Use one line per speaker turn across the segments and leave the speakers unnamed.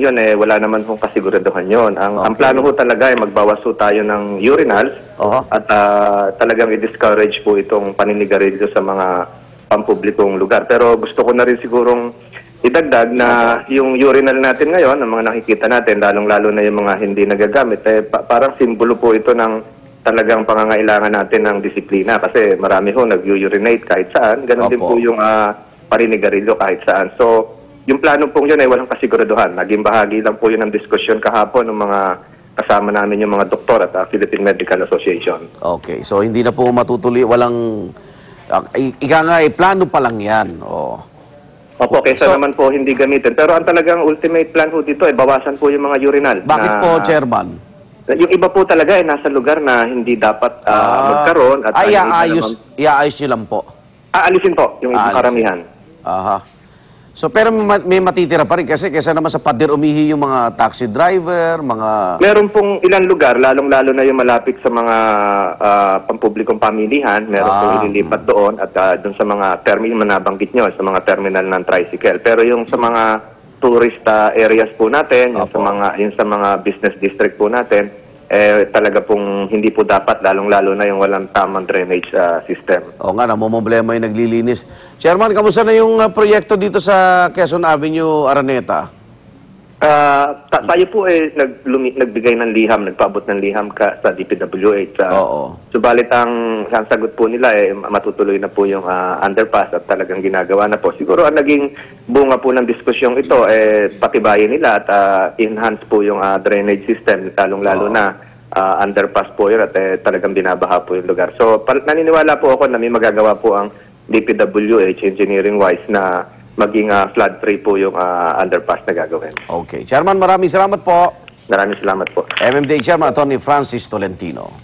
Yun wala naman pong kasiguraduhan yun. Ang plano ho talaga ay magbawas ho tayo ng urinals at talagang i-discourage po itong paninigarilyo sa mga pampublikong lugar. Pero gusto ko na rin sigurong idagdag na yung urinal natin ngayon, ang mga nakikita natin, lalong-lalo na yung mga hindi nagagamit, parang simbolo po ito ng talagang pangangailangan natin ng disiplina. Kasi marami ho nag-urinate kahit saan. Ganon din po yung paninigarilyo kahit saan. So, yung plano pong yun ay walang kasiguraduhan. Naging bahagi lang po yun ng diskusyon kahapon ng mga kasama namin yung mga doktor at Philippine Medical Association.
Okay, so hindi na po matutuloy, walang, ika nga plano pa lang yan.
Opo, kaysa naman po hindi gamitin. Pero ang talagang ultimate plan po dito ay bawasan po yung mga urinal.
Bakit po, Chairman?
Yung iba po talaga ay nasa lugar na hindi dapat magkaroon. At
iaayos nyo lang po?
Aalisin po, yung ibang karamihan.
Aha. So, pero may matitira pa rin kasi kaysa naman sa pader umihi yung mga taxi driver, mga...
Meron pong ilang lugar, lalong-lalo na yung malapit sa mga pampublikong pamilihan, meron pong ililipat doon at doon sa mga terminal na nabanggit nyo, sa mga terminal ng tricycle. Pero yung sa mga tourist areas po natin, yung sa mga business district po natin, talaga pong hindi po dapat, lalong-lalo na yung walang tamang drainage system.
Oo nga, namumblema yung naglilinis. Chairman, kamusta na yung proyekto dito sa Quezon Avenue, Araneta?
Tayo po nagbigay ng liham, nagpaabot ng liham sa DPWH. Subalit ang sagot po nila matutuloy na po yung underpass at talagang ginagawa na po. Siguro ang naging bunga po ng diskusyong ito patibayin nila at enhance po yung drainage system, lalong-lalo na underpass po yun at talagang binabaha po yung lugar. So naniniwala po ako na may magagawa po ang DPWH engineering-wise na maging flood-free po yung underpass na gagawin.
Okay. Chairman, maraming salamat po.
Maraming salamat po.
MMDA Chairman, Atty. Francis Tolentino.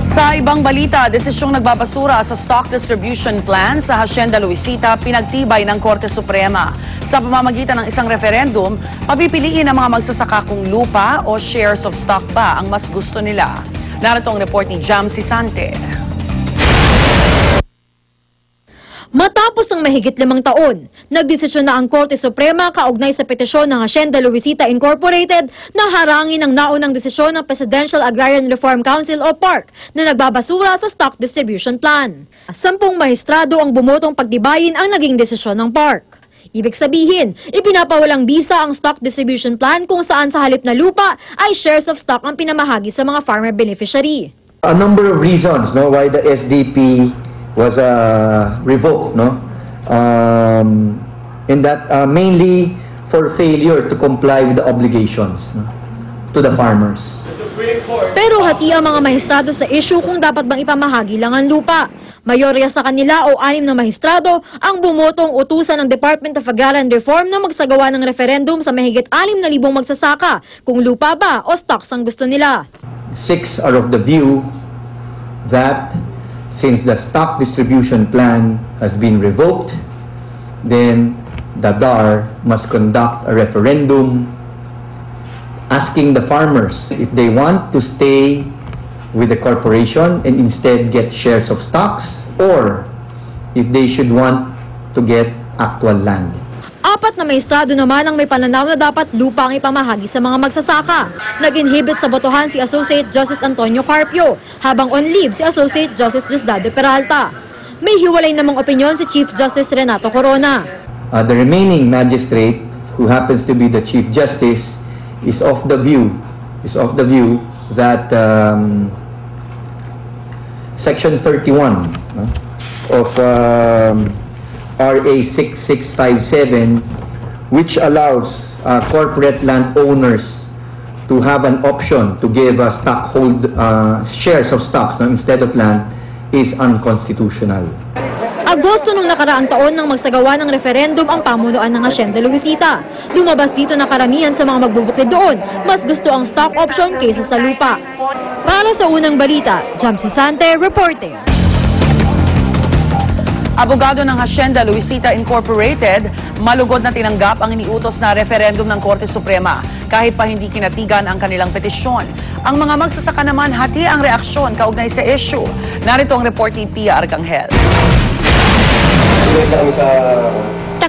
Sa ibang balita, desisyong nagbabasura sa stock distribution plan sa Hacienda Luisita pinagtibay ng Korte Suprema. Sa pamamagitan ng isang referendum, papipiliin ang mga magsasaka kung lupa o shares of stock ba ang mas gusto nila. Narito ang report ni Jam Sisante.
Matapos ang mahigit 5 taon, nagdesisyon na ang Korte Suprema kaugnay sa petisyon ng Hacienda Luisita Incorporated na harangin ang naunang desisyon ng Presidential Agrarian Reform Council o PARC na nagbabasura sa stock distribution plan. 10 mahistrado ang bumotong pagtibayin ang naging desisyon ng PARC. Ibig sabihin, ipinapawalang bisa ang stock distribution plan kung saan sa halip na lupa ay shares of stock ang pinamahagi sa mga farmer beneficiary.
A number of reasons why the SDP was revoked, and that mainly for failure to comply with the obligations to the farmers.
Pero hati ang mga mahistrado sa issue kung dapat bang ipamahagi lang ang lupa. Mayorya sa kanila o 6 na mahistrado ang bumotong utusan ng Department of Agrarian Reform na magsagawa ng referendum sa mahigit 6,000 magsasaka kung lupa ba o stocks ang gusto nila.
6 are of the view that since the stock distribution plan has been revoked, then the DAR must conduct a referendum asking the farmers if they want to stay with the corporation and instead get shares of stocks or if they should want to get actual land.
4 na maestrado naman ang may pananaw na dapat lupa ang ipamahagi sa mga magsasaka. Nag-inhibit sa botohan si Associate Justice Antonio Carpio, habang on leave si Associate Justice Diosdado Peralta. May hiwalay namang opinyon si Chief Justice Renato Corona.
The remaining magistrate, who happens to be the Chief Justice, is of the view that Section 31 of RA 6657, which allows corporate landowners to have an option to give shares of stocks instead of land, is unconstitutional.
Agosto nung nakaraang taon nang magsagawa ng referendum ang pamunuan ng Hacienda Luisita. Lumabas dito na karamihan sa mga magbubukid doon, mas gusto ang stock option kaysa sa lupa. Para sa unang balita, Jam Sisante, reporting.
Abogado ng Hacienda Luisita Incorporated, malugod na tinanggap ang iniutos na referendum ng Korte Suprema kahit pa hindi kinatigan ang kanilang petisyon. Ang mga magsasaka naman hati ang reaksyon kaugnay sa issue. Narito ang report ni Pia Arcangel.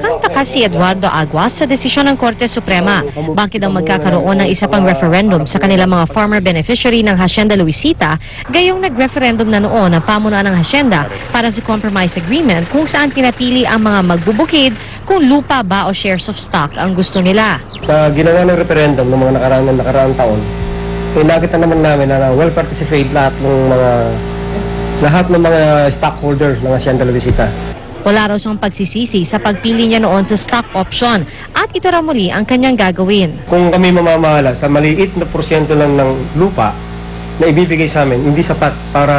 Takang-taka si Eduardo Aguas sa desisyon ng Korte Suprema. Bakit ang magkakaroon ng isa pang referendum sa kanilang mga farmer beneficiary ng Hacienda Luisita, gayong nag-referendum na noon ang pamunuan ng Hacienda para sa compromise agreement kung saan pinapili ang mga magbubukid kung lupa ba o shares of stock ang gusto nila.
Sa ginawa ng referendum ng mga nakaraang taon, nakita naman namin na well-participate lahat ng mga stockholders ng Hacienda Luisita.
Wala raw siyang pagsisisi sa pagpili niya noon sa stock option at ito raw muli ang kanyang gagawin.
Kung kami mamamahala sa maliit na porsyento lang ng lupa na ibibigay sa amin, hindi sapat para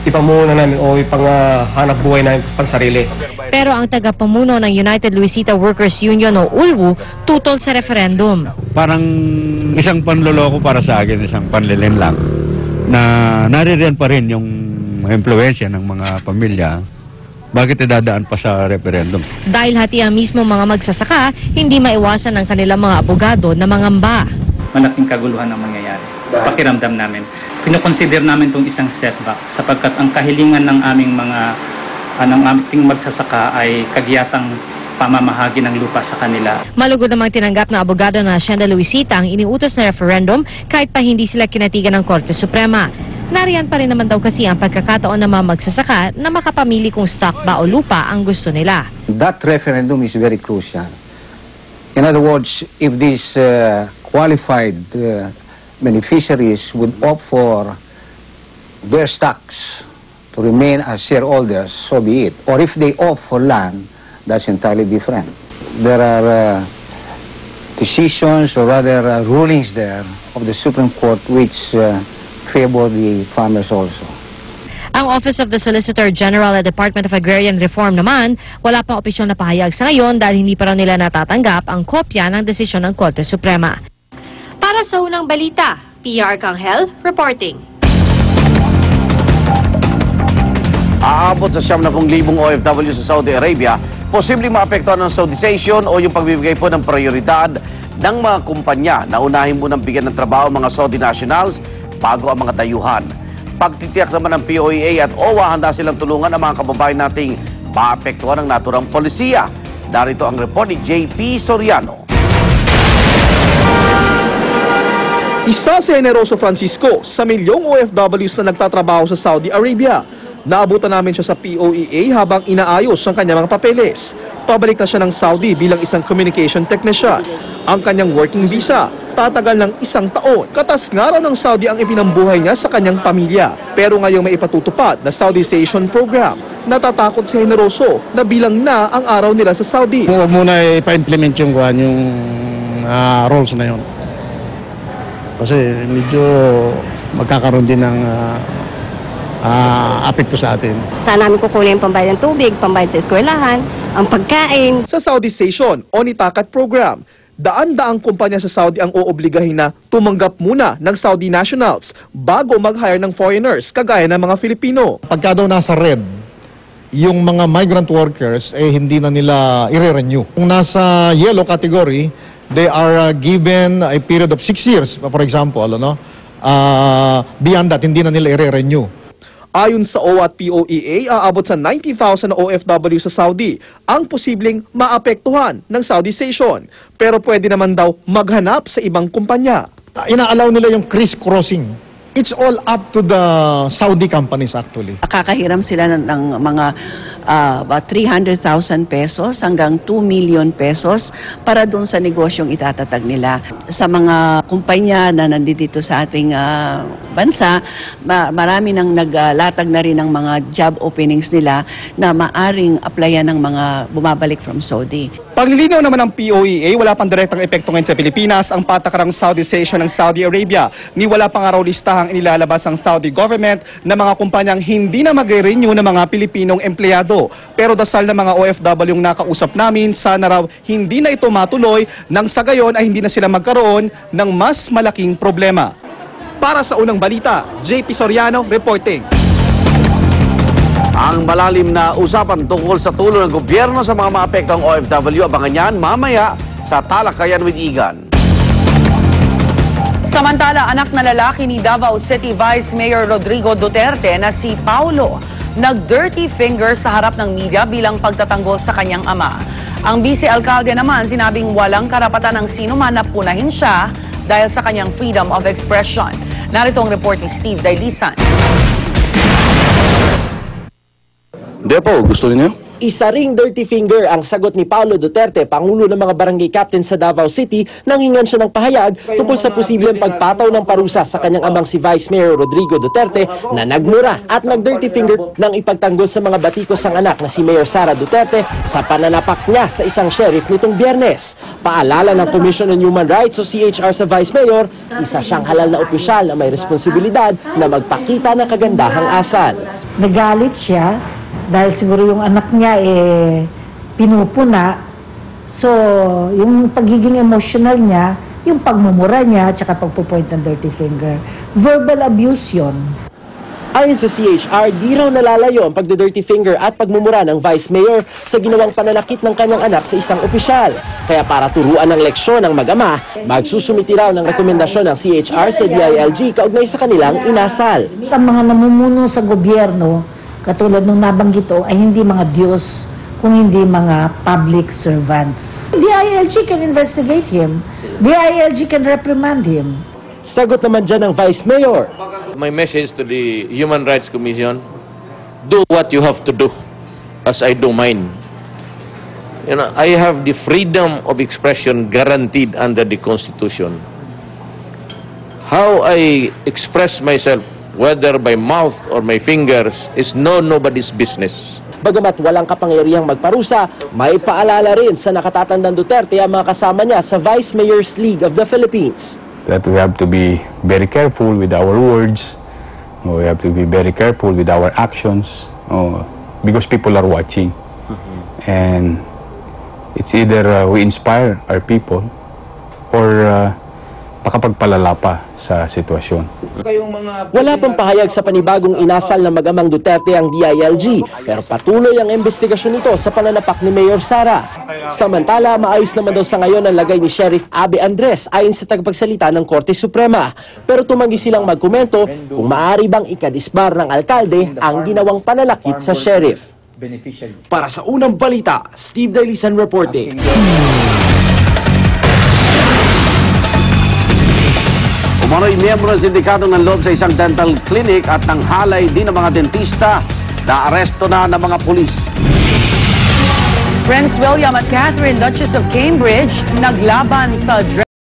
ipamuno namin o ipanghanap buhay namin pang sarili.
Pero ang tagapamuno ng United Luisita Workers Union o ULWU tutol sa referendum.
Parang isang panloloko para sa akin, isang panlilin lang na naririyan pa rin yung impluwensya ng mga pamilya. Bakit idadaan pa sa referendum? Dahil hati ang mismo mga magsasaka, hindi maiwasan ng kanilang mga abogado na mangamba.
Malaking kaguluhan ang mangyayari. Pakiramdam namin. Kinoconsider namin itong isang setback sapagkat ang kahilingan ng aming magsasaka ay kagiyatang pamamahagi ng lupa sa kanila.
Malugod namang tinanggap ng abogado ng Hacienda Luisita ang iniutos na referendum kahit pa hindi sila kinatigan ng Korte Suprema. Nariyan pa rin naman daw kasi ang pagkakataon ng mga magsasaka na makapamili kung stock ba o lupa ang gusto nila.
That referendum is very crucial. In other words, if these qualified beneficiaries would opt for their stocks to remain as shareholders, so be it. Or if they opt for land, that's entirely different. There are decisions or rather rulings there of the Supreme Court which favor the farmers also.
Ang Office of the Solicitor General at Department of Agrarian Reform naman, wala pang opisyal na pahayag sa ngayon dahil hindi pa raw nila natatanggap ang kopya ng desisyon ng Korte Suprema. Para sa unang balita, PR Kanghel reporting.
Aabot sa 70,000 OFW sa Saudi Arabia, posibleng maapektuhan ng Saudization o yung pagbibigay po ng prioridad ng mga kumpanya na unahin munang bigyan ng trabaho mga Saudi nationals bago ang mga dayuhan. Pagtitiyak naman ng POEA at OWA, handa silang tulungan ang mga kababayan nating maapektuhan ng naturang polisiya. Darito ang report ni JP Soriano.
Isa si Generoso Francisco sa milyong OFWs na nagtatrabaho sa Saudi Arabia. Naabutan namin siya sa POEA habang inaayos ang kanyang mga papeles. Pabalik na siya ng Saudi bilang isang communication technician. Ang kanyang working visa tatagal ng 1 taon. Katas nga raw ng Saudi ang ipinambuhay niya sa kanyang pamilya. Pero ngayong may ipatutupad na Saudization program, natatakot si Generoso na bilang na ang araw nila sa Saudi.
Huwag muna ipa-implement yung rules na yun. Kasi medyo magkakaroon din ng apekto sa atin.
Saan namin kukunin yung pambayad ng tubig, pambayad sa eskwelahan, ang pagkain.
Sa Saudization o Nitakat program, daan-daang kumpanya sa Saudi ang oobligahin na tumanggap muna ng Saudi nationals bago mag-hire ng foreigners kagaya ng mga Filipino.
Pagka daw nasa red, yung mga migrant workers hindi na nila i-renew. Kung nasa yellow category, they are given a period of 6 years, for example. Beyond that, hindi na nila i-renew.
Ayon sa OWA at POEA, aabot sa 90,000 na OFW sa Saudi ang posibleng maapektuhan ng Saudization. Pero pwede naman daw maghanap sa ibang kumpanya.
Ina-allow nila yung criss-crossing. It's all up to the Saudi companies actually.
Kakahiram sila ng mga 300,000 pesos hanggang 2 million pesos para doon sa negosyong itatatag nila. Sa mga kumpanya na nandito sa ating bansa, marami nang naglatag na rin ng mga job openings nila na maaring applyan ng mga bumabalik from Saudi.
Paglilinaw naman ng POEA, wala pang direktang epekto ngayon sa Pilipinas ang patakarang Saudization ng Saudi Arabia. Ni wala pang araw listahang inilalabas ang Saudi government na mga kumpanyang hindi na magre-renew ng mga Pilipinong empleyado. Pero dasal ng mga OFW yung nakausap namin, sana raw hindi na ito matuloy nang sa gayon ay hindi na sila magkaroon ng mas malaking problema. Para sa unang balita, JP Soriano reporting.
Ang malalim na usapan tungkol sa tulong ng gobyerno sa mga maapektong OFW, abangan yan mamaya sa Talakayan with Igan.
Samantala, anak na lalaki ni Davao City Vice Mayor Rodrigo Duterte na si Paulo nag-dirty finger sa harap ng media bilang pagtatanggol sa kanyang ama. Ang vice-alkalde naman sinabing walang karapatan ng sino man na punahin siya dahil sa kanyang freedom of expression. Narito ang report ni Steve Dailisan.
Depo, gusto niyo?
Isa ring dirty finger ang sagot ni Paulo Duterte, Pangulo ng mga barangay captain sa Davao City, nang hingan siya ng pahayag tungkol sa posibleng pagpataw ng parusa sa kanyang amang si Vice Mayor Rodrigo Duterte na nagmura at nag-dirty finger nang ipagtanggol sa mga batikos ang anak na si Mayor Sara Duterte sa pananapak niya sa isang sheriff nitong Biyernes. Paalala ng Commission on Human Rights o CHR sa Vice Mayor, isa siyang halal na opisyal na may responsibilidad na magpakita ng kagandahang asal.
Nagalit siya dahil siguro yung anak niya pinupuna. So, yung pagiging emotional niya, yung pagmumura niya, tsaka pagpupoint ng dirty finger. Verbal abuse yun.
Ayon sa CHR, di raw nalalayo ang pagdi-dirty finger at pagmumura ng Vice Mayor sa ginawang pananakit ng kanyang anak sa isang opisyal. Kaya para turuan ng leksyon ng mag-ama, magsusumiti raw ng rekomendasyon ng CHR sa DILG kaugnay sa kanilang inasal.
Ang mga namumuno sa gobyerno, katulad nung nabanggit ay hindi mga Diyos, kung hindi mga public servants. DILG can investigate him. DILG can reprimand him.
Sagot naman dyan ng Vice Mayor.
My message to the Human Rights Commission, do what you have to do, as I do mine. You know, I have the freedom of expression guaranteed under the Constitution. How I express myself, whether by mouth or my fingers, is nobody's business.
Bagamat walang kapangyarihang magparusa, may paalala rin sa nakatatandang Duterte ang mga kasama niya sa Vice Mayor's League of the Philippines.
That we have to be very careful with our words. We have to be very careful with our actions because people are watching. And it's either we inspire our people or makapagpalala pa sa sitwasyon.
Wala pang pahayag sa panibagong inasal ng mag-amang Duterte ang DILG, pero patuloy ang investigasyon nito sa pananapak ni Mayor Sara. Samantala, maayos naman daw sa ngayon ang lagay ni Sheriff Abby Andres ayon sa tagapagsalita ng Korte Suprema. Pero tumanggi silang magkomento kung maaari bang ikadisbar ng alkalde ang ginawang pananakit sa sheriff. Para sa unang balita, Steve Dailisan reporting.
Umano'y miyembro ng sindikato ng loob sa isang dental clinic at nanghalay din ng mga dentista na aresto na ng mga pulis.
Prince William at Catherine, Duchess of Cambridge, naglaban sa